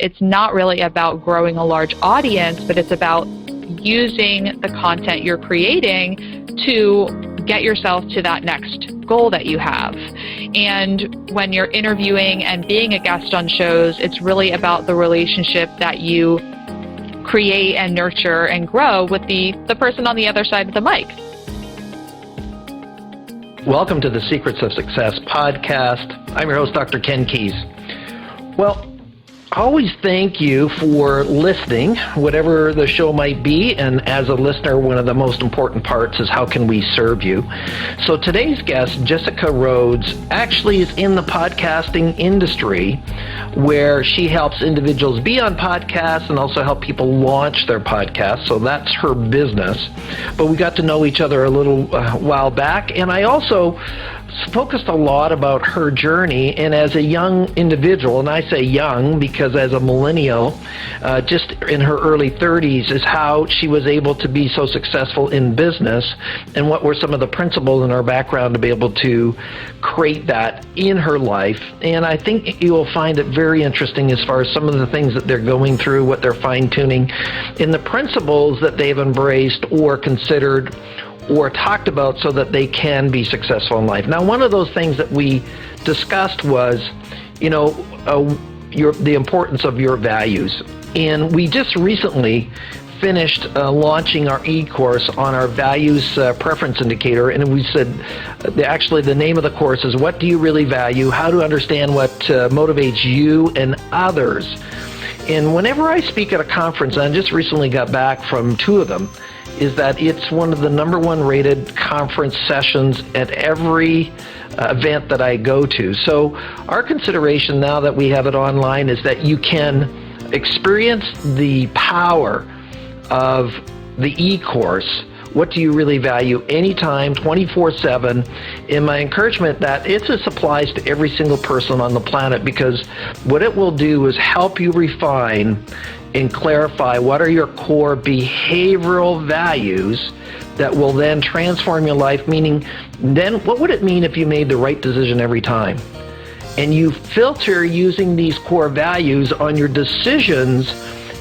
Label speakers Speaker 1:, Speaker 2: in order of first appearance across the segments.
Speaker 1: it's not really about growing a large audience, but it's about using the content you're creating to get yourself to that next goal that you have. And when you're interviewing and being a guest on shows, it's really about the relationship that you create and nurture and grow with the person on the other side of the mic.
Speaker 2: Welcome to the Secrets of Success podcast. I'm your host, Dr. Ken Keyes. Well, I always thank you for listening, whatever the show might be. And as a listener, one of the most important parts is how can we serve you? So today's guest, Jessica Rhodes, actually is in the podcasting industry where she helps individuals be on podcasts and also help people launch their podcasts. So that's her business. But we got to know each other a little while back. And I also focused a lot about her journey, and as a young individual, and I say young because as a millennial, just in her early 30s, is how she was able to be so successful in business, and what were some of the principles in her background to be able to create that in her life. And I think you will find it very interesting as far as some of the things that they're going through, what they're fine-tuning, and the principles that they've embraced or considered or talked about so that they can be successful in life. Now, one of those things that we discussed was, the importance of your values. And we just recently finished launching our e-course on our Values Preference Indicator, and we said, actually the name of the course is What Do You Really Value? How to Understand What Motivates You and Others. And whenever I speak at a conference, and I just recently got back from 2 of them, is that it's one of the #1 rated conference sessions at every event that I go to. So our consideration now that we have it online is that you can experience the power of the e-course, What Do You Really Value, anytime, 24/7. And my encouragement that it just applies to every single person on the planet, because what it will do is help you refine and clarify what are your core behavioral values that will then transform your life. Meaning, then what would it mean if you made the right decision every time? And you filter using these core values on your decisions,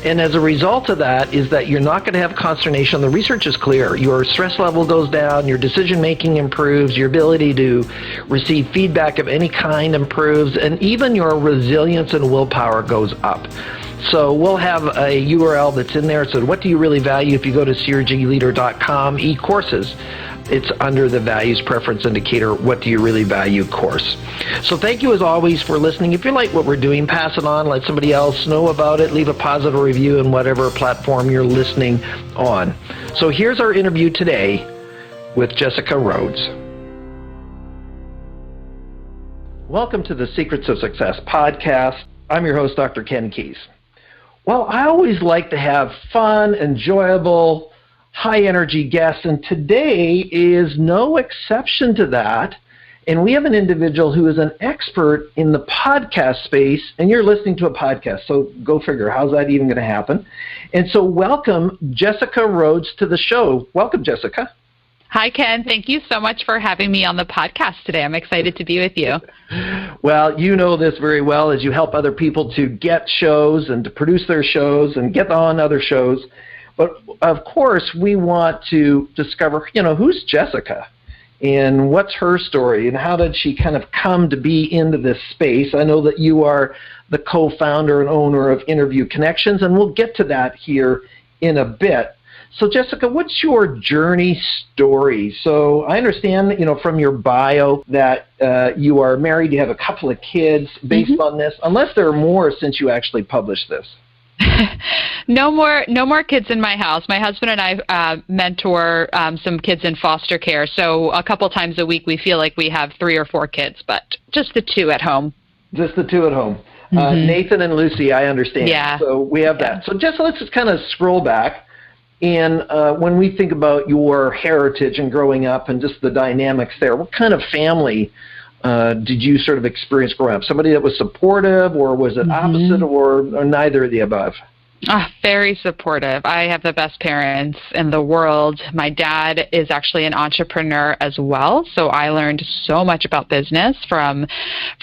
Speaker 2: and as a result of that is that you're not going to have consternation. The research is clear. Your stress level goes down, your decision making improves, your ability to receive feedback of any kind improves, and even your resilience and willpower goes up. So we'll have a URL that's in there. So what do you really value? If you go to crgleader.com, e-courses, it's under the Values Preference Indicator, What Do You Really Value course. So thank you as always for listening. If you like what we're doing, pass it on, let somebody else know about it, leave a positive review in whatever platform you're listening on. So here's our interview today with Jessica Rhodes. Welcome to the Secrets of Success podcast. I'm your host, Dr. Ken Keyes. Well, I always like to have fun, enjoyable, high-energy guests, and today is no exception to that. And we have an individual who is an expert in the podcast space, and you're listening to a podcast, so go figure, how's that even going to happen? And so welcome Jessica Rhodes to the show. Welcome, Jessica.
Speaker 1: Hi, Ken. Thank you so much for having me on the podcast today. I'm excited to be with you.
Speaker 2: Well, you know this very well as you help other people to get shows and to produce their shows and get on other shows. But, of course, we want to discover, who's Jessica and what's her story and how did she kind of come to be into this space. I know that you are the co-founder and owner of Interview Connections, and we'll get to that here in a bit. So, Jessica, what's your journey story? So I understand, from your bio that you are married, you have a couple of kids based on this, unless there are more since you actually published this.
Speaker 1: No more kids in my house. My husband and I mentor some kids in foster care. So a couple times a week we feel like we have 3 or 4 kids, but just the 2 at home.
Speaker 2: Just the 2 at home. Nathan and Lucy, I understand.
Speaker 1: Yeah.
Speaker 2: So we have that. So Jessica, let's just kind of scroll back. And when we think about your heritage and growing up and just the dynamics there, what kind of family did you sort of experience growing up? Somebody that was supportive, or was it opposite, or neither of the above?
Speaker 1: Very supportive. I have the best parents in the world. My dad is actually an entrepreneur as well, so I learned so much about business from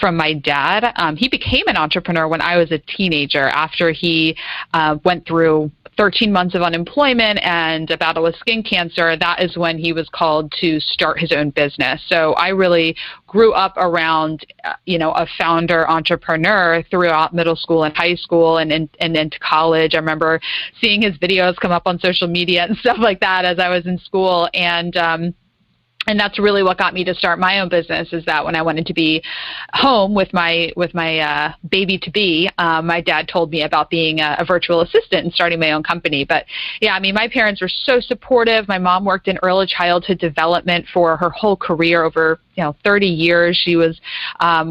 Speaker 1: my dad. He became an entrepreneur when I was a teenager after he went through 13 months of unemployment and a battle with skin cancer. That is when he was called to start his own business. So I really grew up around, a founder entrepreneur throughout middle school and high school and into college. I remember seeing his videos come up on social media and stuff like that as I was in school. And that's really what got me to start my own business, is that when I wanted to be home with my baby to be, my dad told me about being a virtual assistant and starting my own company. But yeah, I mean, my parents were so supportive. My mom worked in early childhood development for her whole career, over 30 years. She was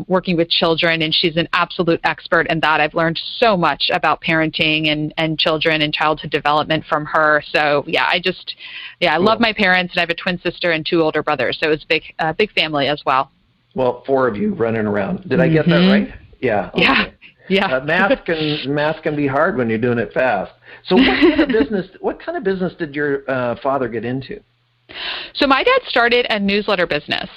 Speaker 1: working with children, and she's an absolute expert in that. I've learned so much about parenting and children and childhood development from her. So yeah, I love my parents, and I have a twin sister and two older brothers. So it's a big family as well.
Speaker 2: Well, 4 of you running around. Did I get that right? Yeah. Okay.
Speaker 1: Yeah.
Speaker 2: Math can be hard when you're doing it fast. So what kind of business did your father get into?
Speaker 1: So my dad started a newsletter business.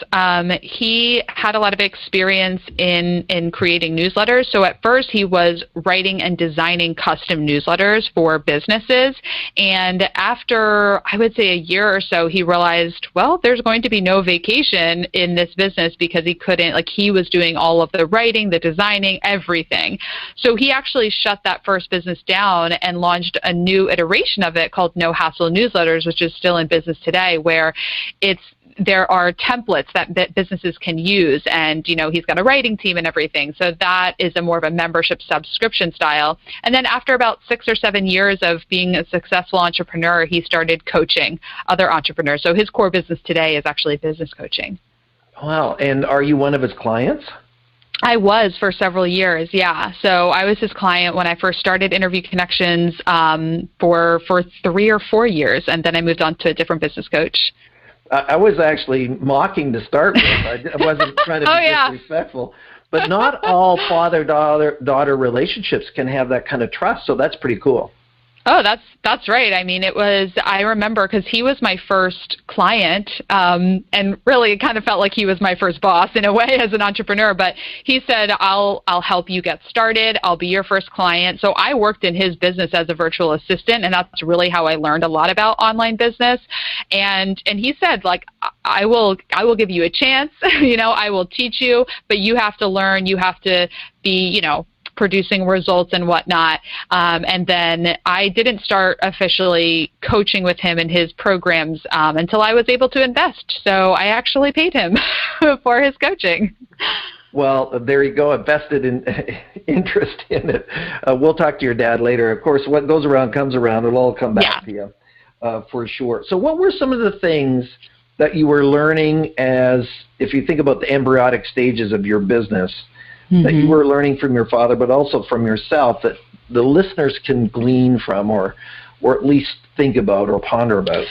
Speaker 1: He had a lot of experience in creating newsletters. So at first he was writing and designing custom newsletters for businesses. And after, I would say, a year or so, he realized, well, there's going to be no vacation in this business because he was doing all of the writing, the designing, everything. So he actually shut that first business down and launched a new iteration of it called No Hassle Newsletters, which is still in business today, where there are templates that businesses can use, and he's got a writing team and everything. So that is more of a membership subscription style. And then after about 6 or 7 years of being a successful entrepreneur, he started coaching other entrepreneurs. So his core business today is actually business coaching.
Speaker 2: Wow. And are you one of his clients?
Speaker 1: I was for several years, yeah. So I was his client when I first started Interview Connections for 3 or 4 years, and then I moved on to a different business coach.
Speaker 2: I was actually mocking to start with. I wasn't trying to be disrespectful. But not all father-daughter relationships can have that kind of trust, so that's pretty cool.
Speaker 1: Oh, that's right. I mean, I remember because he was my first client, and really it kind of felt like he was my first boss in a way as an entrepreneur, but he said, I'll help you get started. I'll be your first client. So I worked in his business as a virtual assistant, and that's really how I learned a lot about online business. And he said, I will give you a chance, I will teach you, but you have to learn, you have to be, producing results and whatnot. And then I didn't start officially coaching with him in his programs until I was able to invest. So I actually paid him for his coaching.
Speaker 2: Well, there you go, a vested interest in it. We'll talk to your dad later. Of course, what goes around comes around. It'll all come back to you for sure. So what were some of the things that you were learning if you think about the embryonic stages of your business, that you were learning from your father, but also from yourself, that the listeners can glean from or at least think about or ponder about?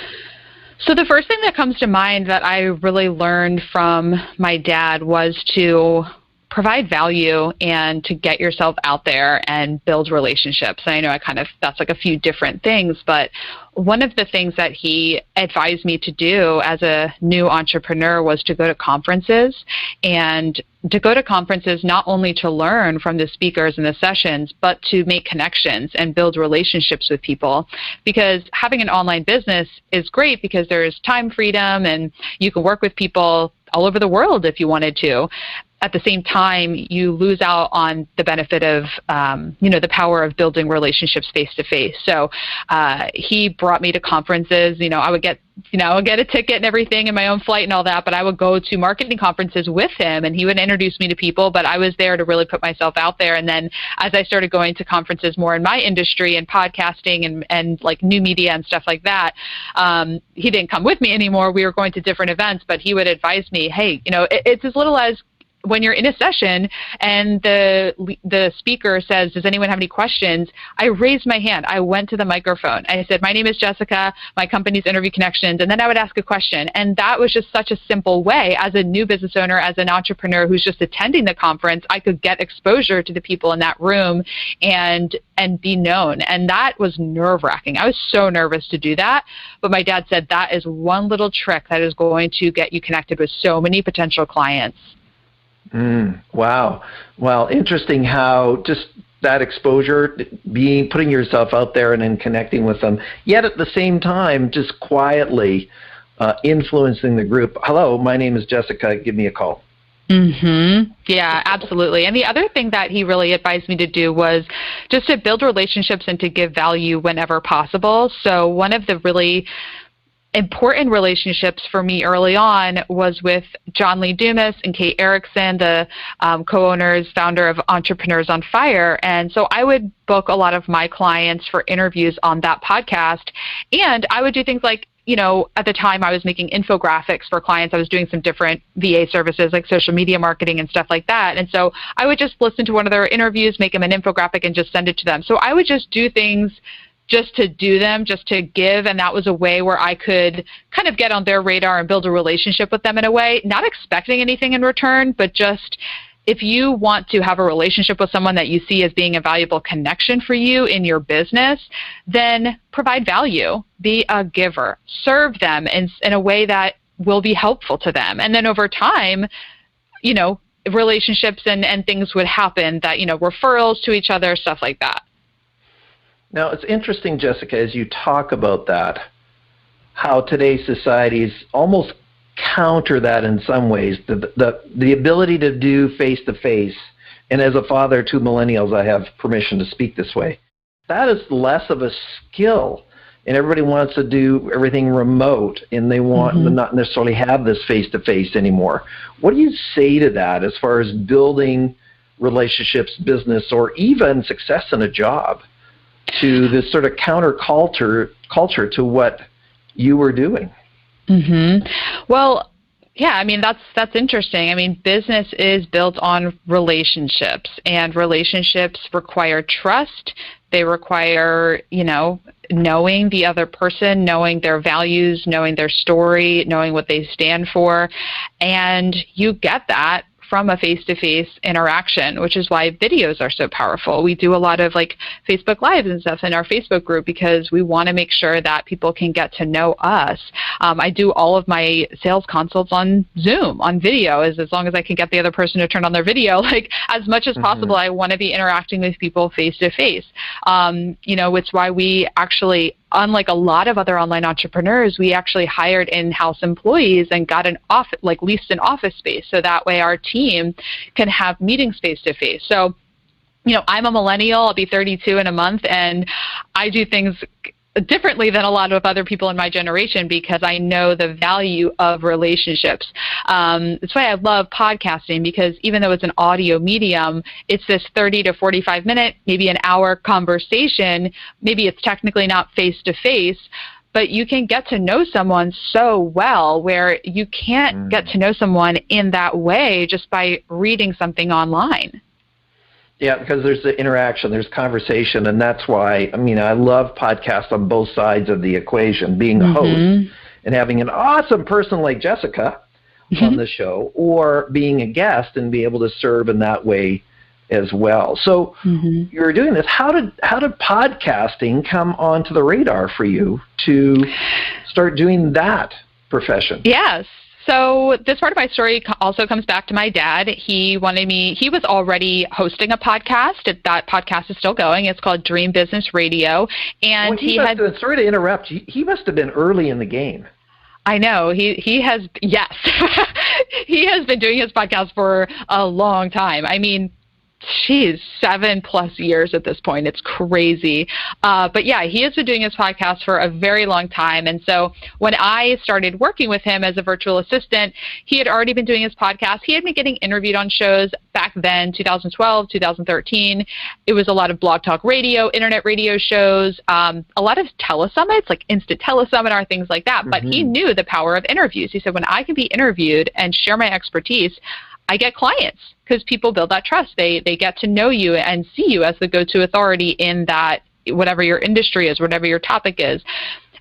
Speaker 1: So the first thing that comes to mind that I really learned from my dad was to provide value and to get yourself out there and build relationships. And I know that's like a few different things, but one of the things that he advised me to do as a new entrepreneur was to go to conferences, and to go to conferences not only to learn from the speakers and the sessions, but to make connections and build relationships with people. Because having an online business is great because there's time freedom and you can work with people all over the world if you wanted to. At the same time, you lose out on the benefit of, the power of building relationships face to face. So he brought me to conferences. I would get a ticket and everything and my own flight and all that, but I would go to marketing conferences with him, and he would introduce me to people, but I was there to really put myself out there. And then as I started going to conferences more in my industry and podcasting and like new media and stuff like that, he didn't come with me anymore. We were going to different events, but he would advise me, hey, it's as little as when you're in a session and the speaker says, does anyone have any questions? I raised my hand. I went to the microphone. I said, my name is Jessica. My company's Interview Connections. And then I would ask a question. And that was just such a simple way. As a new business owner, as an entrepreneur who's just attending the conference, I could get exposure to the people in that room and be known. And that was nerve-wracking. I was so nervous to do that. But my dad said that is one little trick that is going to get you connected with so many potential clients.
Speaker 2: Wow. Well, interesting how just that exposure, putting yourself out there and then connecting with them, yet at the same time, just quietly influencing the group. Hello, my name is Jessica. Give me a call.
Speaker 1: Yeah, absolutely. And the other thing that he really advised me to do was just to build relationships and to give value whenever possible. So one of the really important relationships for me early on was with John Lee Dumas and Kate Erickson, the co-owners, founder of Entrepreneurs on Fire. And so I would book a lot of my clients for interviews on that podcast. And I would do things like, at the time I was making infographics for clients. I was doing some different VA services like social media marketing and stuff like that. And so I would just listen to one of their interviews, make them an infographic, and just send it to them. So I would just do things just to do them, just to give. And that was a way where I could kind of get on their radar and build a relationship with them in a way, not expecting anything in return, but just if you want to have a relationship with someone that you see as being a valuable connection for you in your business, then provide value, be a giver, serve them in a way that will be helpful to them. And then over time, relationships and things would happen that, referrals to each other, stuff like that.
Speaker 2: Now, it's interesting, Jessica, as you talk about that, how today's societies almost counter that in some ways, the ability to do face-to-face. And as a father to millennials, I have permission to speak this way. That is less of a skill. And everybody wants to do everything remote, and they want to not necessarily have this face-to-face anymore. What do you say to that as far as building relationships, business, or even success in a job, to this sort of culture to what you were doing?
Speaker 1: Well, yeah, I mean, that's interesting. I mean, business is built on relationships, and relationships require trust. They require, knowing the other person, knowing their values, knowing their story, knowing what they stand for. And you get that from a face-to-face interaction, which is why videos are so powerful. We do a lot of Facebook Lives and stuff in our Facebook group because we want to make sure that people can get to know us. I do all of my sales consults on Zoom, on video, as long as I can get the other person to turn on their video. As much as possible, I want to be interacting with people face-to-face. It's why we actually, unlike a lot of other online entrepreneurs, we actually hired in-house employees and got leased an office space, so that way our team can have meetings face-to-face. So, I'm a millennial. I'll be 32 in a month, and I do things differently than a lot of other people in my generation because I know the value of relationships. That's why I love podcasting, because even though it's an audio medium, it's this 30 to 45 minute, maybe an hour conversation. Maybe it's technically not face-to-face, but you can get to know someone so well where you can't get to know someone in that way just by reading something online.
Speaker 2: Yeah, because there's the interaction, there's conversation, and that's why, I love podcasts on both sides of the equation, being a host and having an awesome person like Jessica on the show, or being a guest and be able to serve in that way as well. So you're doing this. How did podcasting come onto the radar for you to start doing that profession?
Speaker 1: Yes. So this part of my story also comes back to my dad. He was already hosting a podcast. That podcast is still going. It's called Dream Business Radio. And
Speaker 2: sorry to interrupt, he must have been early in the game.
Speaker 1: I know. He has, yes. He has been doing his podcast for a long time. 7+ years at this point. It's crazy. But yeah, he has been doing his podcast for a very long time. And so when I started working with him as a virtual assistant, he had already been doing his podcast. He had been getting interviewed on shows back then, 2012, 2013. It was a lot of Blog Talk Radio, internet radio shows, a lot of telesummits, like Instant Teleseminar, things like that. But he knew the power of interviews. He said, when I can be interviewed and share my expertise, I get clients because people build that trust. They get to know you and see you as the go-to authority in that, whatever your industry is, whatever your topic is.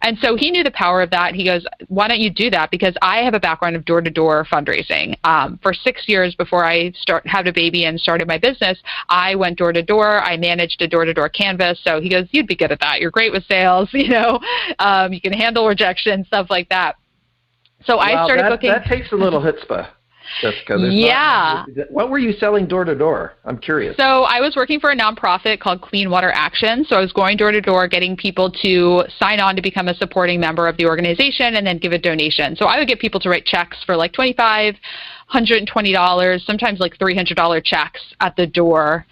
Speaker 1: And so he knew the power of that. He goes, why don't you do that? Because I have a background of door-to-door fundraising. For 6 years before I had a baby and started my business, I went door-to-door. I managed a door-to-door canvas. So he goes, you'd be good at that. You're great with sales. You can handle rejection, stuff like that. So I started booking.
Speaker 2: That takes a little chutzpah, Jessica. What were you selling door to door? I'm curious.
Speaker 1: So I was working for a nonprofit called Clean Water Action. So I was going door to door, getting people to sign on to become a supporting member of the organization and then give a donation. So I would get people to write checks for like $25, $120, sometimes like $300 checks at the door.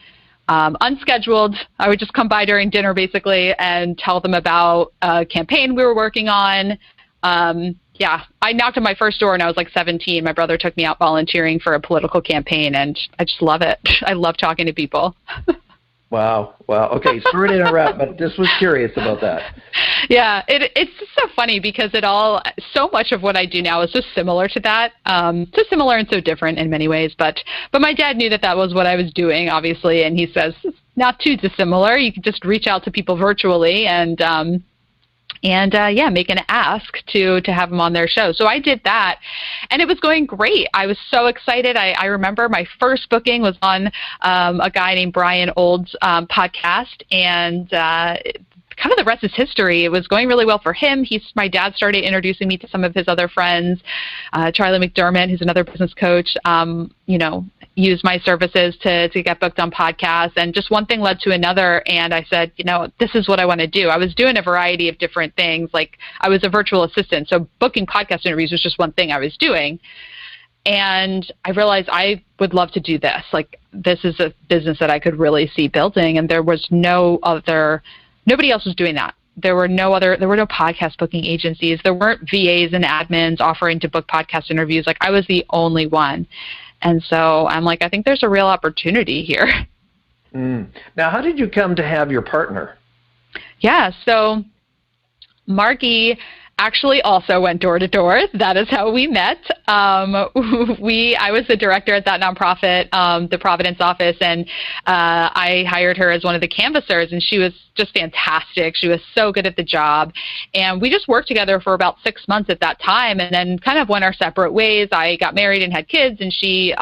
Speaker 1: Unscheduled. I would just come by during dinner basically and tell them about a campaign we were working on. I knocked on my first door when I was like 17. My brother took me out volunteering for a political campaign, and I just love it. I love talking to people.
Speaker 2: Wow. Okay, sorry to interrupt, but just was curious about that.
Speaker 1: Yeah, it's just so funny because so much of what I do now is so similar to that. So similar and so different in many ways. But my dad knew that was what I was doing, obviously, and he says, it's not too dissimilar. You can just reach out to people virtually and make an ask to have them on their show. So I did that, and it was going great. I was so excited. I remember my first booking was on a guy named Brian Old's podcast, and kind of the rest is history. It was going really well for him. My dad started introducing me to some of his other friends. Charlie McDermott, who's another business coach, used my services to get booked on podcasts, and just one thing led to another, and I said, this is what I want to do. I was doing a variety of different things. Like, I was a virtual assistant, so booking podcast interviews was just one thing I was doing. And I realized I would love to do this. Like, this is a business that I could really see building, and there was nobody else was doing that. There were no podcast booking agencies. There weren't VAs and admins offering to book podcast interviews. Like, I was the only one. And so I'm like, I think there's a real opportunity here.
Speaker 2: Now, how did you come to have your partner?
Speaker 1: Yeah, so Margie actually also went door to door. That is how we met. I was the director at that nonprofit, the Providence office, and I hired her as one of the canvassers, and she was just fantastic. She was so good at the job, and we just worked together for about 6 months at that time, and then kind of went our separate ways. I got married and had kids, and she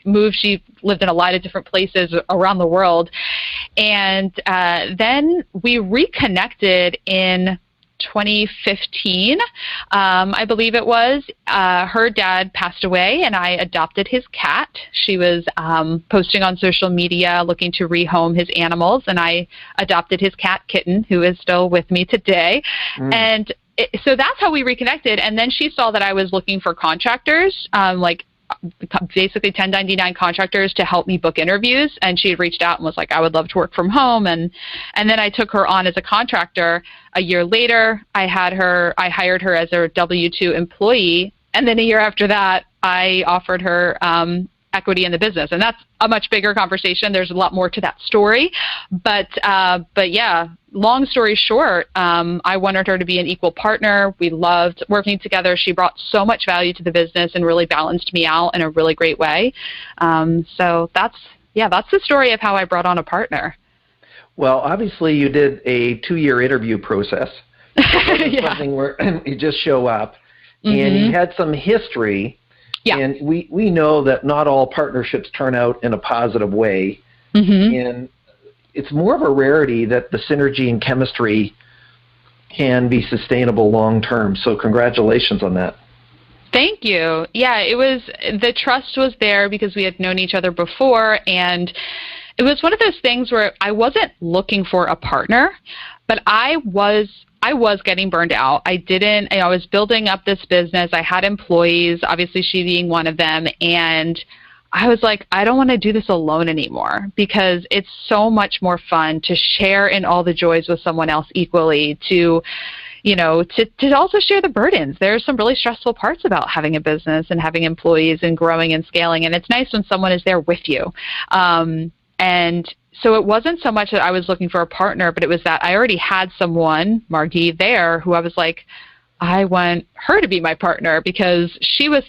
Speaker 1: moved. She lived in a lot of different places around the world, and then we reconnected in 2015, I believe it was. Her dad passed away, and I adopted his cat. She was posting on social media looking to rehome his animals, and I adopted his cat, Kitten, who is still with me today. And so that's how we reconnected. And then she saw that I was looking for contractors, basically 1099 contractors to help me book interviews, and she had reached out and was like, I would love to work from home, and then I took her on as a contractor. A year later, I hired her as a W-2 employee, and then a year after that, I offered her equity in the business, and that's a much bigger conversation. There's a lot more to that story, but yeah, long story short, I wanted her to be an equal partner. We loved working together. She brought so much value to the business and really balanced me out in a really great way. So that's the story of how I brought on a partner.
Speaker 2: Well, obviously you did a 2-year interview process. It wasn't something where you just show up, and you had some history. Yeah. And we know that not all partnerships turn out in a positive way. And it's more of a rarity that the synergy and chemistry can be sustainable long term. So congratulations on that.
Speaker 1: Thank you. Yeah, the trust was there because we had known each other before, and it was one of those things where I wasn't looking for a partner, but I was getting burned out. I was building up this business. I had employees, obviously she being one of them, and I was like, I don't want to do this alone anymore, because it's so much more fun to share in all the joys with someone else equally, to also share the burdens. There's some really stressful parts about having a business and having employees and growing and scaling, and it's nice when someone is there with you. And so it wasn't so much that I was looking for a partner, but it was that I already had someone, Margie, there, who I was like, I want her to be my partner because she is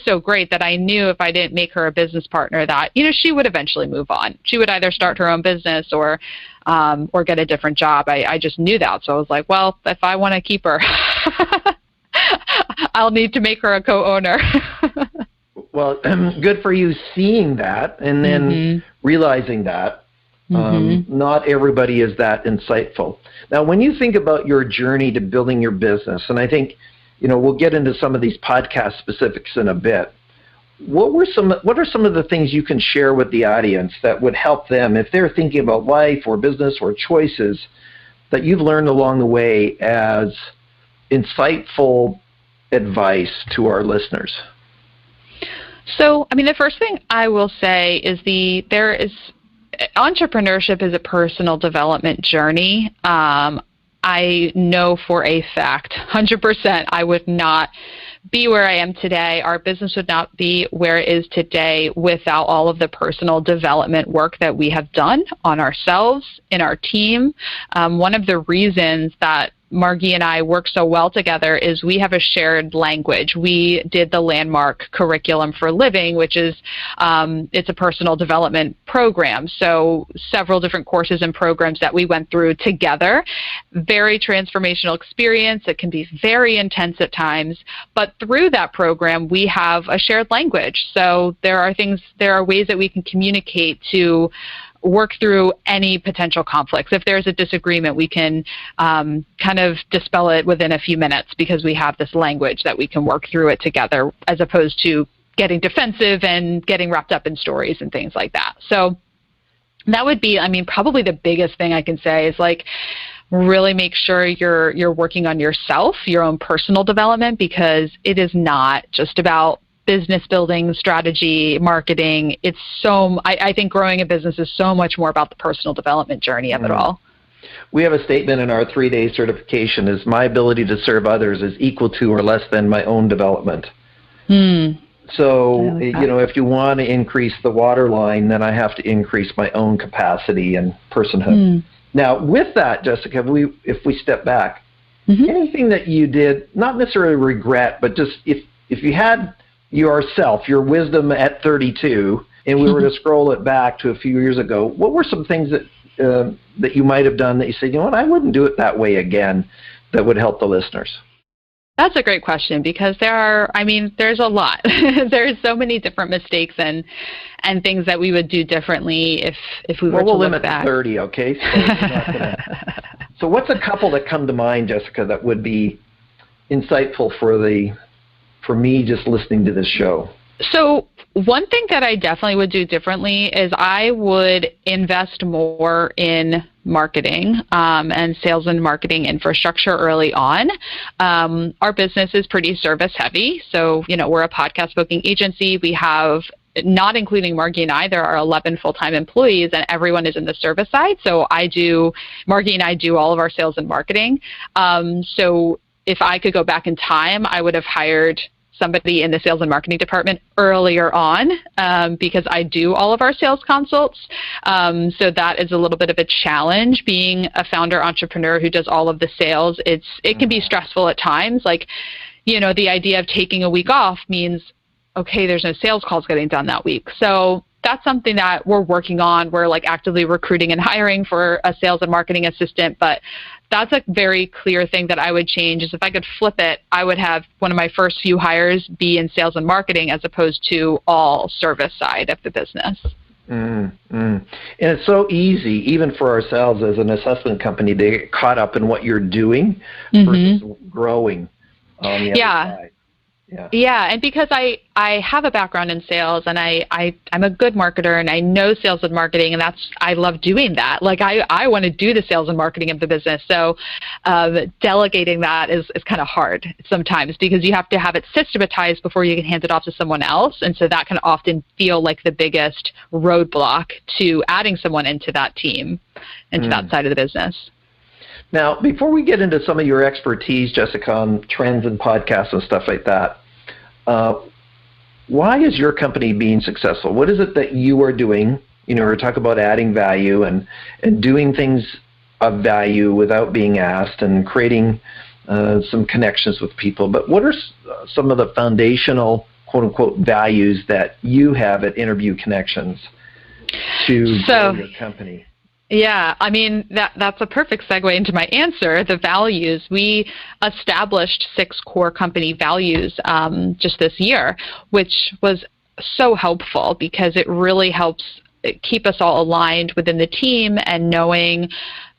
Speaker 1: so great that I knew if I didn't make her a business partner that, she would eventually move on. She would either start her own business or get a different job. I just knew that. So I was like, well, if I want to keep her, I'll need to make her a co-owner.
Speaker 2: Well, good for you seeing that and then realizing that. Not everybody is that insightful. Now, when you think about your journey to building your business, and I think, we'll get into some of these podcast specifics in a bit. What are some of the things you can share with the audience that would help them if they're thinking about life or business or choices that you've learned along the way as insightful advice to our listeners?
Speaker 1: So, the first thing I will say is entrepreneurship is a personal development journey. I know for a fact, 100%, I would not be where I am today. Our business would not be where it is today without all of the personal development work that we have done on ourselves, in our team. One of the reasons that Margie and I work so well together is we have a shared language. We did the landmark curriculum for living, which is it's a personal development program. So several different courses and programs that we went through together. Very transformational experience. It can be very intense at times, but through that program, we have a shared language. So there are ways that we can communicate to work through any potential conflicts. If there's a disagreement, we can kind of dispel it within a few minutes because we have this language that we can work through it together, as opposed to getting defensive and getting wrapped up in stories and things like that. So that would be, probably the biggest thing I can say is really make sure you're working on yourself, your own personal development, because it is not just about business building, strategy, marketing. I think growing a business is so much more about the personal development journey of it all.
Speaker 2: We have a statement in our 3-day certification is my ability to serve others is equal to or less than my own development. So, if you want to increase the water line, then I have to increase my own capacity and personhood. Now, with that, Jessica, if we step back, anything that you did, not necessarily regret, but just if you had yourself, your wisdom at 32, and we were to scroll it back to a few years ago, what were some things that you might have done that you said, I wouldn't do it that way again, that would help the listeners?
Speaker 1: That's a great question because there's a lot. There's so many different mistakes and things that we would do differently if we were to look back.
Speaker 2: We'll limit to 30, okay? So what's a couple that come to mind, Jessica, that would be insightful for me just listening to this show?
Speaker 1: So one thing that I definitely would do differently is I would invest more in marketing and sales and marketing infrastructure early on. Our business is pretty service heavy. So, we're a podcast booking agency. We have, not including Margie and I, there are 11 full-time employees and everyone is in the service side. So Margie and I do all of our sales and marketing. So if I could go back in time, I would have hired somebody in the sales and marketing department earlier on because I do all of our sales consults. So that is a little bit of a challenge being a founder entrepreneur who does all of the sales. It can be stressful at times. The idea of taking a week off means, okay, there's no sales calls getting done that week. So that's something that we're working on. We're actively recruiting and hiring for a sales and marketing assistant, but that's a very clear thing that I would change is if I could flip it, I would have one of my first few hires be in sales and marketing as opposed to all service side of the business.
Speaker 2: And it's so easy, even for ourselves as an assessment company, to get caught up in what you're doing versus growing on the other side.
Speaker 1: Yeah, and because I have a background in sales and I'm a good marketer and I know sales and marketing, and I love doing that. I want to do the sales and marketing of the business. So delegating that is kind of hard sometimes because you have to have it systematized before you can hand it off to someone else. And so that can often feel like the biggest roadblock to adding someone into that team, into that side of the business.
Speaker 2: Now, before we get into some of your expertise, Jessica, on trends and podcasts and stuff like that, why is your company being successful? What is it that you are doing? We're talking about adding value and doing things of value without being asked and creating some connections with people. But what are some of the foundational, quote-unquote, values that you have at Interview Connections to grow your company?
Speaker 1: Yeah, I mean, that's a perfect segue into my answer, the values. We established 6 core company values just this year, which was so helpful because it really helps keep us all aligned within the team and knowing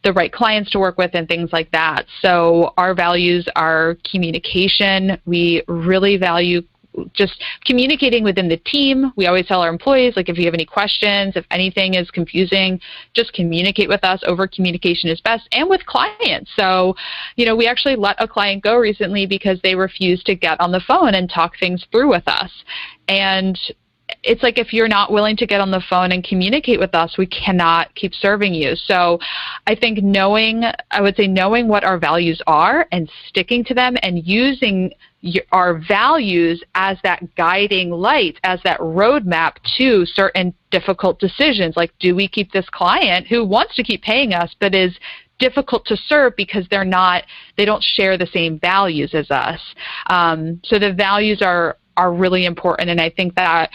Speaker 1: the right clients to work with and things like that. So our values are communication. We really value just communicating within the team. We always tell our employees, like, if you have any questions, if anything is confusing, just communicate with us. Over communication is best, and with clients. So, we actually let a client go recently because they refused to get on the phone and talk things through with us. And it's like, if you're not willing to get on the phone and communicate with us, we cannot keep serving you. So I think knowing what our values are and sticking to them and using our values as that guiding light, as that roadmap to certain difficult decisions. Like, do we keep this client who wants to keep paying us but is difficult to serve because they don't share the same values as us? So the values are really important, and I think that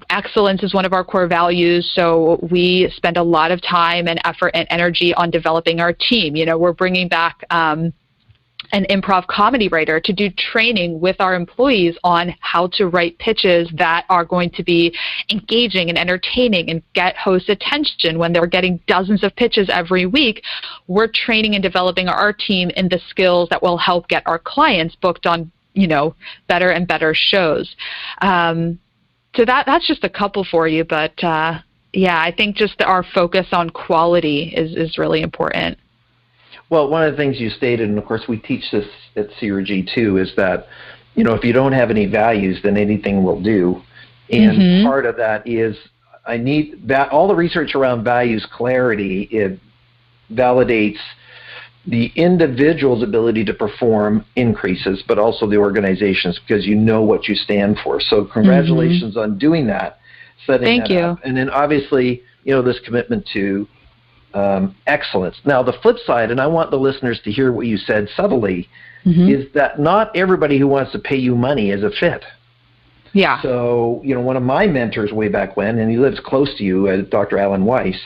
Speaker 1: excellence is one of our core values. So we spend a lot of time and effort and energy on developing our team. We're bringing back an improv comedy writer to do training with our employees on how to write pitches that are going to be engaging and entertaining and get host attention. When they're getting dozens of pitches every week, we're training and developing our team in the skills that will help get our clients booked on better and better shows. So that's just a couple for you, but I think just our focus on quality is really important.
Speaker 2: Well, one of the things you stated, and of course we teach this at CRG too, is that, if you don't have any values, then anything will do. And part of that is I need that all the research around values clarity. It validates the individual's ability to perform increases, but also the organization's, because you know what you stand for. So congratulations on doing that, setting that up. And then obviously, this commitment to excellence. Now, the flip side, and I want the listeners to hear what you said subtly, is that not everybody who wants to pay you money is a fit.
Speaker 1: Yeah.
Speaker 2: So, one of my mentors way back when, and he lives close to you, Dr. Alan Weiss,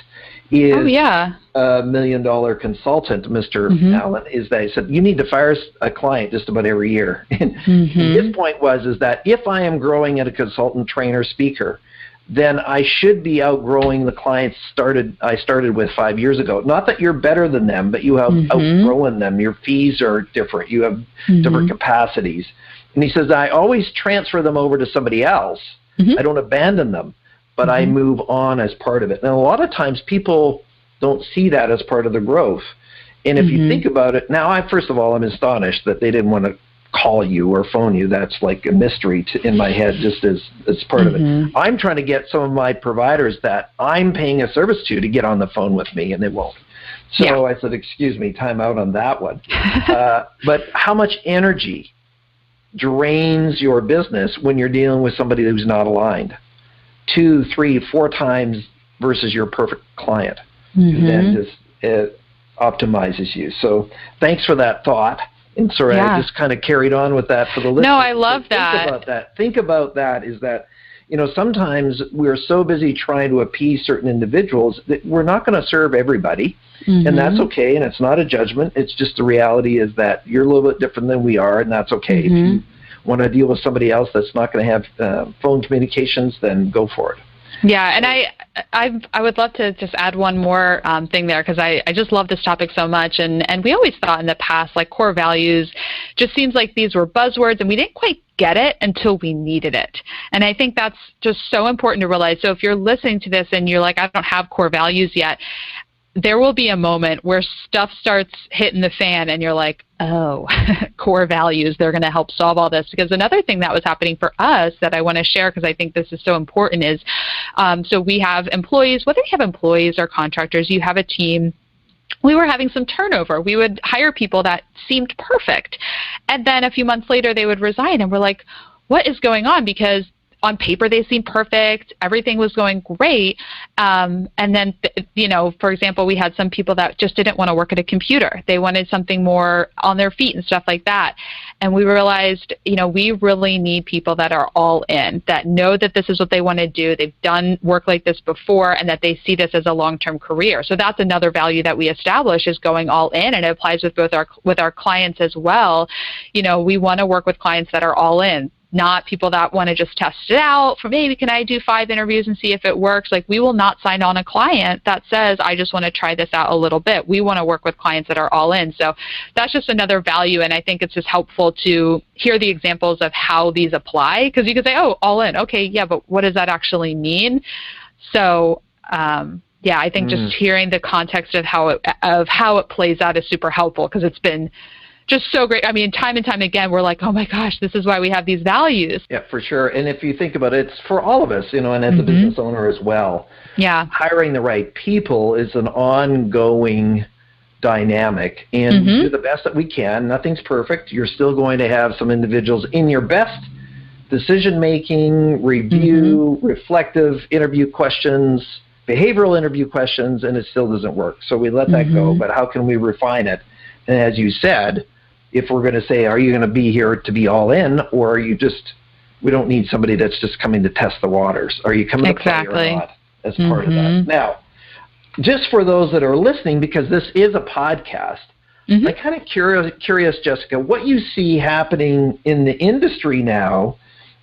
Speaker 2: is a $1 million consultant, Mr. Allen, is that he said, you need to fire a client just about every year. And his point is that if I am growing as a consultant, trainer, speaker, then I should be outgrowing the clients I started with 5 years ago. Not that you're better than them, but you have outgrown them. Your fees are different. You have different capacities. And he says, I always transfer them over to somebody else. I don't abandon them, but I move on as part of it. And a lot of times people don't see that as part of the growth. And if you think about it, now, first of all, I'm astonished that they didn't want to call you or phone you. That's like a mystery in my head, just as part of it. I'm trying to get some of my providers that I'm paying a service to get on the phone with me, and they won't. So I said, excuse me, time out on that one. But how much energy drains your business when you're dealing with somebody who's not aligned? 2, 3, 4 times versus your perfect client. And then just it optimizes you. So thanks for that thought. And sorry, I just kind of carried on with that for the listeners.
Speaker 1: No, I love that.
Speaker 2: Think about that is that, sometimes we're so busy trying to appease certain individuals that we're not going to serve everybody. And that's okay, and it's not a judgment. It's just the reality is that you're a little bit different than we are, and that's okay. If you want to deal with somebody else that's not going to have phone communications, then go for it.
Speaker 1: Yeah, and I would love to just add one more thing there, because I just love this topic so much, and we always thought in the past, like, core values just seems like these were buzzwords, and we didn't quite get it until we needed it. And I think that's just so important to realize. So if you're listening to this and you're like, I don't have core values yet, there will be a moment where stuff starts hitting the fan and you're like, oh, core values, they're going to help solve all this. Because another thing that was happening for us that I want to share, because I think this is so important, is so we have employees, whether you have employees or contractors, you have a team. We were having some turnover. We would hire people that seemed perfect. And then a few months later, they would resign. And we're like, what is going on? Because on paper, they seemed perfect. Everything was going great. And then, for example, we had some people that just didn't want to work at a computer. They wanted something more on their feet and stuff like that. And we realized, we really need people that are all in, that know that this is what they want to do. They've done work like this before, and that they see this as a long-term career. So that's another value that we establish, is going all in, and it applies with our clients as well. We want to work with clients that are all in, not people that want to just test it out for maybe, can I do 5 interviews and see if it works? Like, we will not sign on a client that says, I just want to try this out a little bit. We want to work with clients that are all in. So that's just another value, and I think it's just helpful to hear the examples of how these apply, because you could say, oh, all in. Okay, yeah, but what does that actually mean? So, I think just hearing the context of how it plays out is super helpful, because it's been just so great. I mean, time and time again, we're like, oh my gosh, this is why we have these values.
Speaker 2: Yeah, for sure. And if you think about it, it's for all of us, and as a business owner as well. Yeah. Hiring the right people is an ongoing dynamic, and we do the best that we can. Nothing's perfect. You're still going to have some individuals in your best decision-making, review, reflective interview questions, behavioral interview questions, and it still doesn't work. So we let that go, but how can we refine it? And as you said, if we're going to say, are you going to be here to be all in, or are you we don't need somebody that's just coming to test the waters. Are you coming to play or not as part of that? Now, just for those that are listening, because this is a podcast, I'm kind of curious, Jessica, what you see happening in the industry now.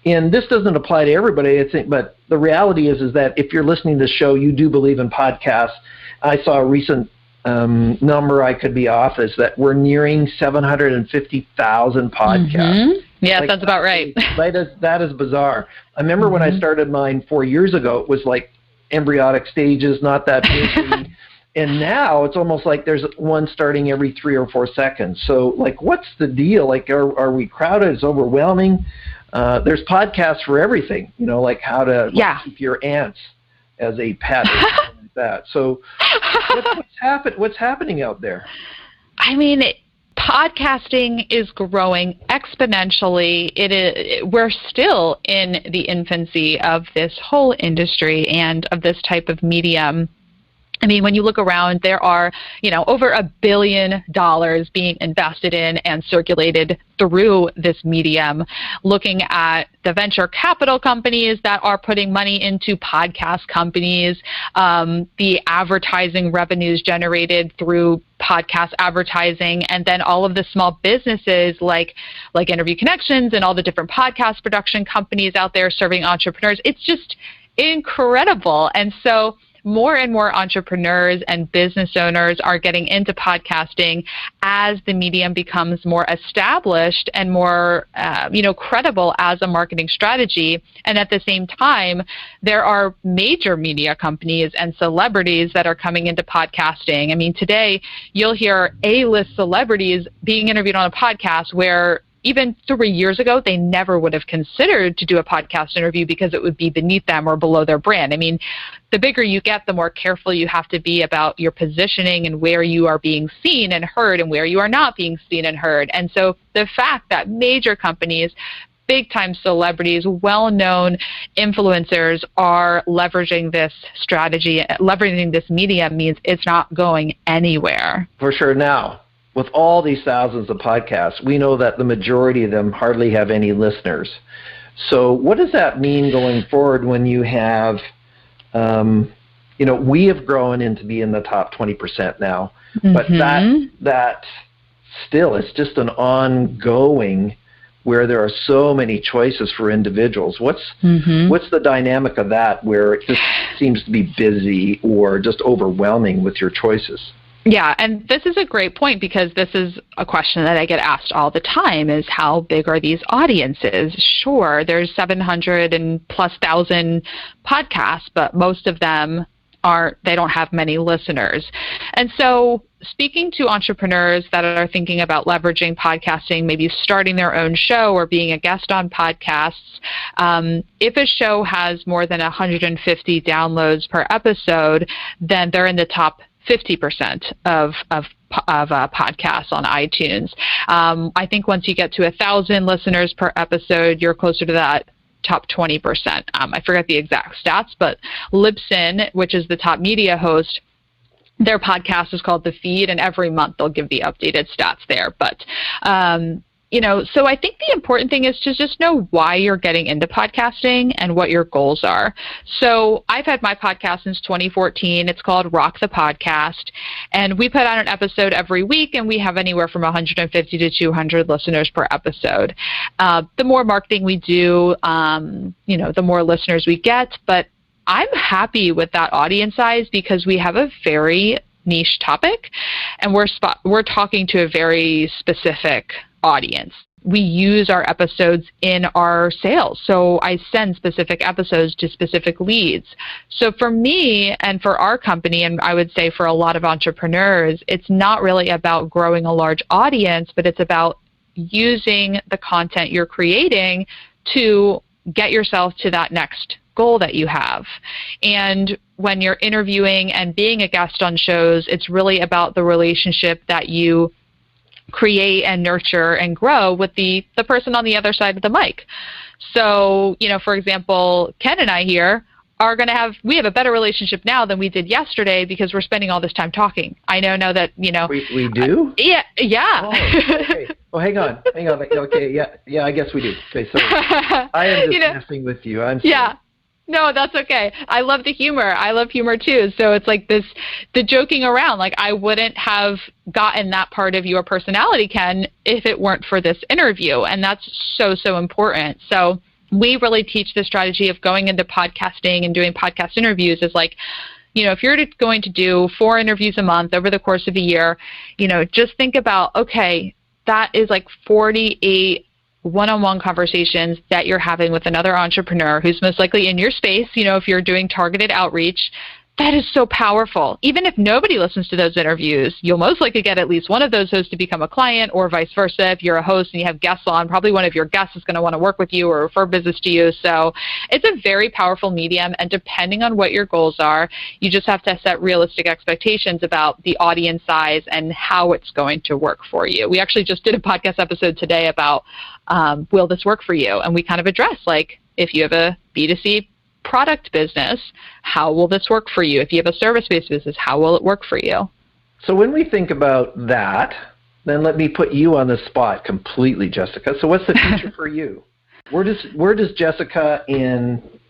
Speaker 2: And this doesn't apply to everybody, I think, but the reality is that if you're listening to the show, you do believe in podcasts. I saw a recent number, I could be off, is that we're nearing 750,000 podcasts.
Speaker 1: Yeah, that's about right.
Speaker 2: That is bizarre. I remember when I started mine 4 years ago, it was like embryonic stages, not that busy. And now it's almost like there's one starting every 3 or 4 seconds. So, like, what's the deal? Like, are we crowded? It's overwhelming. There's podcasts for everything, like how to keep your ants as a pet or something like that. So what's happening out there? I mean,
Speaker 1: podcasting is growing exponentially. We're still in the infancy of this whole industry and of this type of medium. I mean, when you look around, there are, over $1 billion being invested in and circulated through this medium. Looking at the venture capital companies that are putting money into podcast companies, the advertising revenues generated through podcast advertising, and then all of the small businesses like Interview Connections and all the different podcast production companies out there serving entrepreneurs. It's just incredible. And so more and more entrepreneurs and business owners are getting into podcasting as the medium becomes more established and more, credible as a marketing strategy. And at the same time, there are major media companies and celebrities that are coming into podcasting. I mean, today you'll hear A-list celebrities being interviewed on a podcast where even 3 years ago, they never would have considered to do a podcast interview because it would be beneath them or below their brand. I mean, the bigger you get, the more careful you have to be about your positioning and where you are being seen and heard and where you are not being seen and heard. And so the fact that major companies, big-time celebrities, well-known influencers are leveraging this strategy, leveraging this medium, means it's not going anywhere.
Speaker 2: For sure. Now, with all these thousands of podcasts, we know that the majority of them hardly have any listeners. So what does that mean going forward when you have, we have grown into being in the top 20% now, but that still, it's just an ongoing where there are so many choices for individuals. What's the dynamic of that where it just seems to be busy or just overwhelming with your choices?
Speaker 1: Yeah, and this is a great point, because this is a question that I get asked all the time, is how big are these audiences? Sure, there's 700 and plus thousand podcasts, but most of them they don't have many listeners. And so speaking to entrepreneurs that are thinking about leveraging podcasting, maybe starting their own show or being a guest on podcasts, if a show has more than 150 downloads per episode, then they're in the top 50% of podcasts on iTunes. I think once you get to 1,000 listeners per episode, you're closer to that top 20%. I forget the exact stats, but Libsyn, which is the top media host, their podcast is called The Feed, and every month they'll give the updated stats there. But so I think the important thing is to just know why you're getting into podcasting and what your goals are. So I've had my podcast since 2014. It's called Rock the Podcast, and we put out an episode every week, and we have anywhere from 150 to 200 listeners per episode. The more marketing we do, the more listeners we get, but I'm happy with that audience size because we have a very niche topic, and we're talking to a very specific audience. We use our episodes in our sales. So I send specific episodes to specific leads. So for me and for our company, and I would say for a lot of entrepreneurs, it's not really about growing a large audience, but it's about using the content you're creating to get yourself to that next goal that you have. And when you're interviewing and being a guest on shows, it's really about the relationship that you create and nurture and grow with the person on the other side of the mic. So, for example, Ken and I here we have a better relationship now than we did yesterday because we're spending all this time talking. I know that,
Speaker 2: We do?
Speaker 1: Yeah.
Speaker 2: Oh, okay. Oh, hang on. Okay, yeah, I guess we do. Okay, so I am just messing with you. I'm sorry.
Speaker 1: Yeah. No, that's okay. I love the humor. I love humor too. So it's like the joking around. Like I wouldn't have gotten that part of your personality, Ken, if it weren't for this interview. And that's so, so important. So we really teach the strategy of going into podcasting and doing podcast interviews is like, if you're going to do 4 interviews a month over the course of a year, just think about, okay, that is like 48 one-on-one conversations that you're having with another entrepreneur who's most likely in your space, if you're doing targeted outreach. That is so powerful. Even if nobody listens to those interviews, you'll most likely get at least one of those hosts to become a client, or vice versa. If you're a host and you have guests on, probably one of your guests is going to want to work with you or refer business to you. So it's a very powerful medium, and depending on what your goals are, you just have to set realistic expectations about the audience size and how it's going to work for you. We actually just did a podcast episode today about will this work for you? And we kind of address, like, if you have a B2C product business, how will this work for you? If you have a service-based business, how will it work for you?
Speaker 2: So when we think about that, then let me put you on the spot completely, Jessica. So what's the future for you? Where does Jessica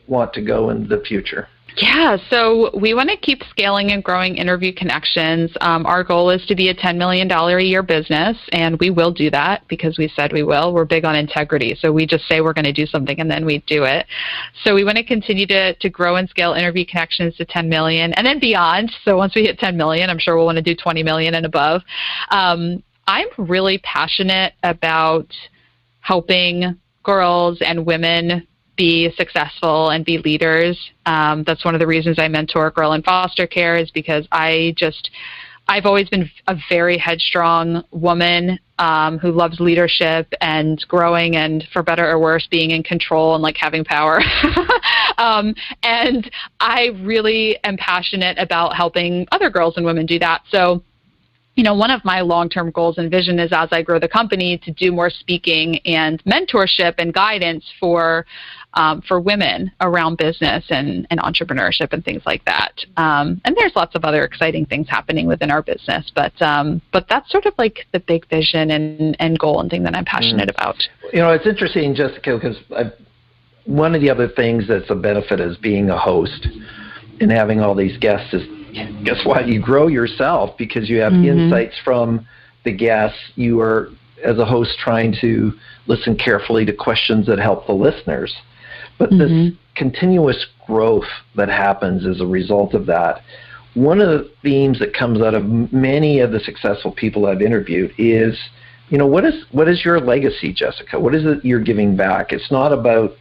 Speaker 2: want to go in the future?
Speaker 1: Yeah, so we want to keep scaling and growing Interview Connections. Our goal is to be a $10 million a year business, and we will do that because we said we will. We're big on integrity, so we just say we're going to do something and then we do it. So we want to continue to grow and scale Interview Connections to 10 million and then beyond. So once we hit 10 million, I'm sure we'll want to do 20 million and above. I'm really passionate about helping girls and women be successful and be leaders. That's one of the reasons I mentor Girl in Foster Care, is because I've always been a very headstrong woman who loves leadership and growing and, for better or worse, being in control and like having power. And I really am passionate about helping other girls and women do that. So one of my long-term goals and vision is, as I grow the company, to do more speaking and mentorship and guidance for women around business and entrepreneurship and things like that. And there's lots of other exciting things happening within our business, but that's sort of like the big vision and goal and thing that I'm passionate about.
Speaker 2: It's interesting, Jessica, because one of the other things that's a benefit is being a host and having all these guests is, guess what? You grow yourself because you have insights from the guests. You are, as a host, trying to listen carefully to questions that help the listeners. But this continuous growth that happens as a result of that, one of the themes that comes out of many of the successful people I've interviewed is, what is your legacy, Jessica? What is it you're giving back? It's not about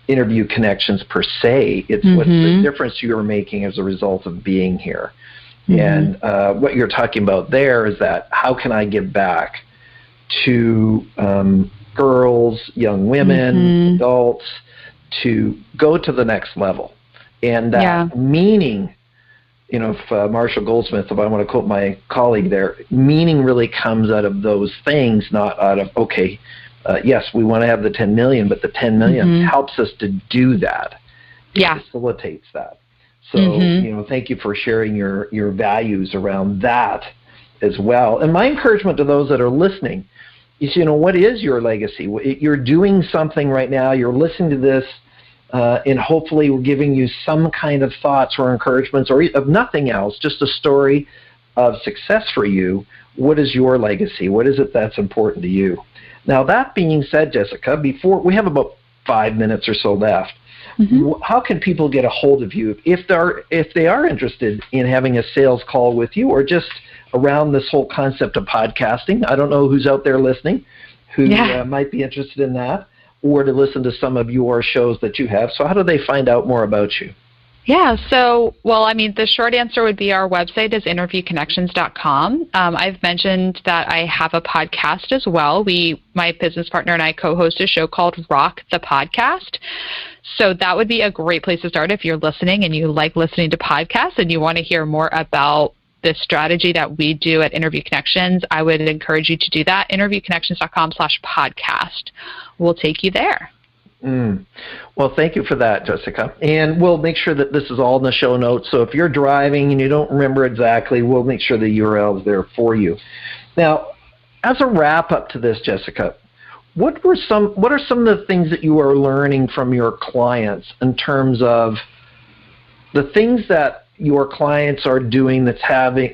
Speaker 2: Interview Connections per se. It's what's the difference you're making as a result of being here. And what you're talking about there is that how can I give back to girls, young women, adults, to go to the next level. And that meaning, if Marshall Goldsmith, if I want to quote my colleague there, meaning really comes out of those things, not out of, okay, yes, we want to have the 10 million, but the 10 million helps us to do that. It facilitates that. So, thank you for sharing your values around that as well. And my encouragement to those that are listening is, what is your legacy? You're doing something right now. You're listening to this, and hopefully we're giving you some kind of thoughts or encouragements, or of nothing else, just a story of success for you. What is your legacy? What is it that's important to you? Now, that being said, Jessica, before we have about 5 minutes or so left, how can people get a hold of you if they are interested in having a sales call with you, or just around this whole concept of podcasting? I don't know who's out there listening who might be interested in that, or to listen to some of your shows that you have. So how do they find out more about you?
Speaker 1: Yeah, so, the short answer would be our website is interviewconnections.com. I've mentioned that I have a podcast as well. My business partner and I co-host a show called Rock the Podcast. So that would be a great place to start if you're listening and you like listening to podcasts and you want to hear more about the strategy that we do at Interview Connections. I would encourage you to do that. interviewconnections.com/podcast will take you there.
Speaker 2: Well, thank you for that, Jessica. And we'll make sure that this is all in the show notes. So if you're driving and you don't remember exactly, we'll make sure the URL is there for you. Now, as a wrap up to this, Jessica, what are some of the things that you are learning from your clients in terms of the things that your clients are doing that's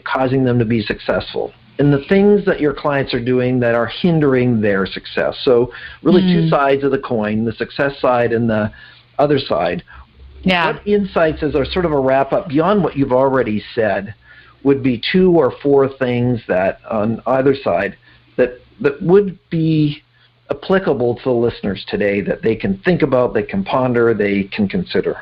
Speaker 2: causing them to be successful, and the things that your clients are doing that are hindering their success? So really two sides of the coin, the success side and the other side. Yeah. What insights, as a sort of a wrap-up, beyond what you've already said, would be 2 or 4 things that on either side that would be applicable to the listeners today that they can think about, they can ponder, they can consider?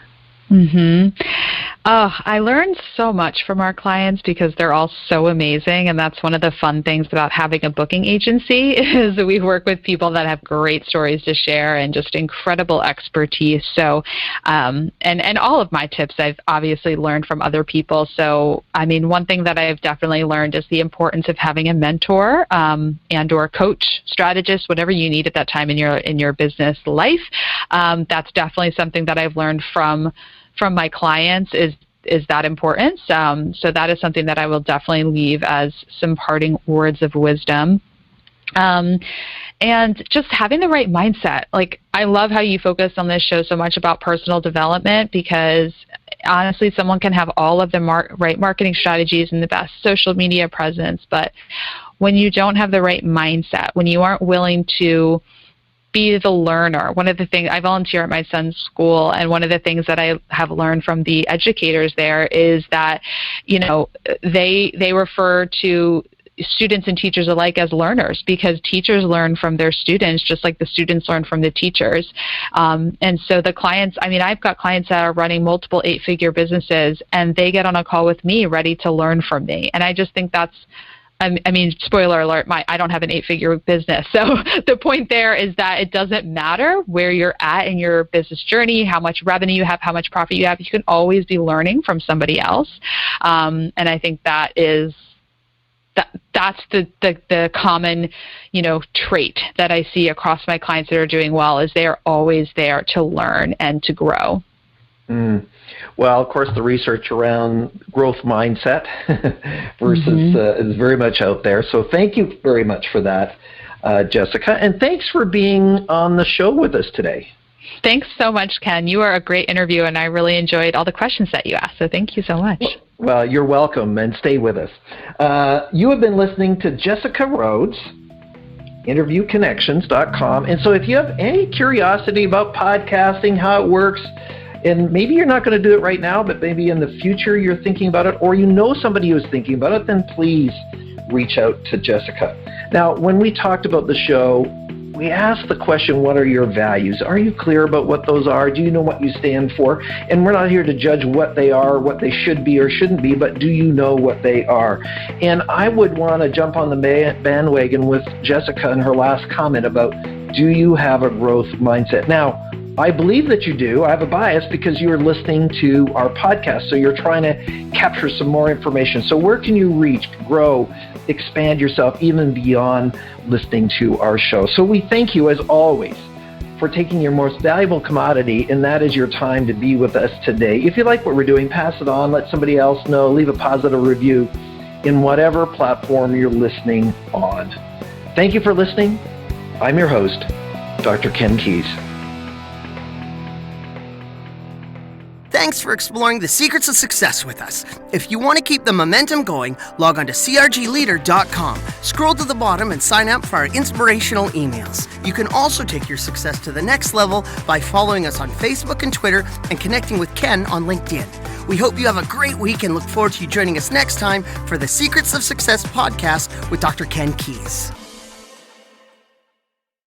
Speaker 1: I learned so much from our clients because they're all so amazing, and that's one of the fun things about having a booking agency is we work with people that have great stories to share and just incredible expertise. So, and all of my tips I've obviously learned from other people. So, one thing that I've definitely learned is the importance of having a mentor and or coach, strategist, whatever you need at that time in your business life. That's definitely something that I've learned from my clients is that importance. So that is something that I will definitely leave as some parting words of wisdom. And just having the right mindset. Like, I love how you focus on this show so much about personal development, because honestly, someone can have all of the right marketing strategies and the best social media presence, but when you don't have the right mindset, when you aren't willing to be the learner. One of the things, I volunteer at my son's school, and one of the things that I have learned from the educators there is that, they refer to students and teachers alike as learners, because teachers learn from their students just like the students learn from the teachers. And so the clients, I've got clients that are running multiple 8-figure businesses, and they get on a call with me ready to learn from me. And I just think that's, spoiler alert, I don't have an 8-figure business. So the point there is that it doesn't matter where you're at in your business journey, how much revenue you have, how much profit you have. You can always be learning from somebody else. And I think that's the common, trait that I see across my clients that are doing well, is they are always there to learn and to grow.
Speaker 2: Well, of course, the research around growth mindset versus is very much out there. So thank you very much for that, Jessica. And thanks for being on the show with us today.
Speaker 1: Thanks so much, Ken. You are a great interview, and I really enjoyed all the questions that you asked. So thank you so much.
Speaker 2: Well, you're welcome, and stay with us. You have been listening to Jessica Rhodes, interviewconnections.com. And so if you have any curiosity about podcasting, how it works, and maybe you're not going to do it right now, but maybe in the future you're thinking about it, or somebody who's thinking about it, then please reach out to Jessica. Now, when we talked about the show, we asked the question, what are your values? Are you clear about what those are? Do you know what you stand for? And we're not here to judge what they are, what they should be or shouldn't be, but do you know what they are? And I would want to jump on the bandwagon with Jessica and her last comment about, do you have a growth mindset? Now, I believe that you do. I have a bias because you're listening to our podcast, so you're trying to capture some more information. So where can you reach, grow, expand yourself even beyond listening to our show. So we thank you, as always, for taking your most valuable commodity, and that is your time, to be with us today. If you like what we're doing, pass it on, let somebody else know, leave a positive review in whatever platform you're listening on. Thank you for listening. I'm your host, Dr. Ken Keys.
Speaker 3: Thanks for exploring the secrets of success with us. If you want to keep the momentum going, log on to crgleader.com. Scroll to the bottom and sign up for our inspirational emails. You can also take your success to the next level by following us on Facebook and Twitter and connecting with Ken on LinkedIn. We hope you have a great week and look forward to you joining us next time for the Secrets of Success podcast with Dr. Ken Keys.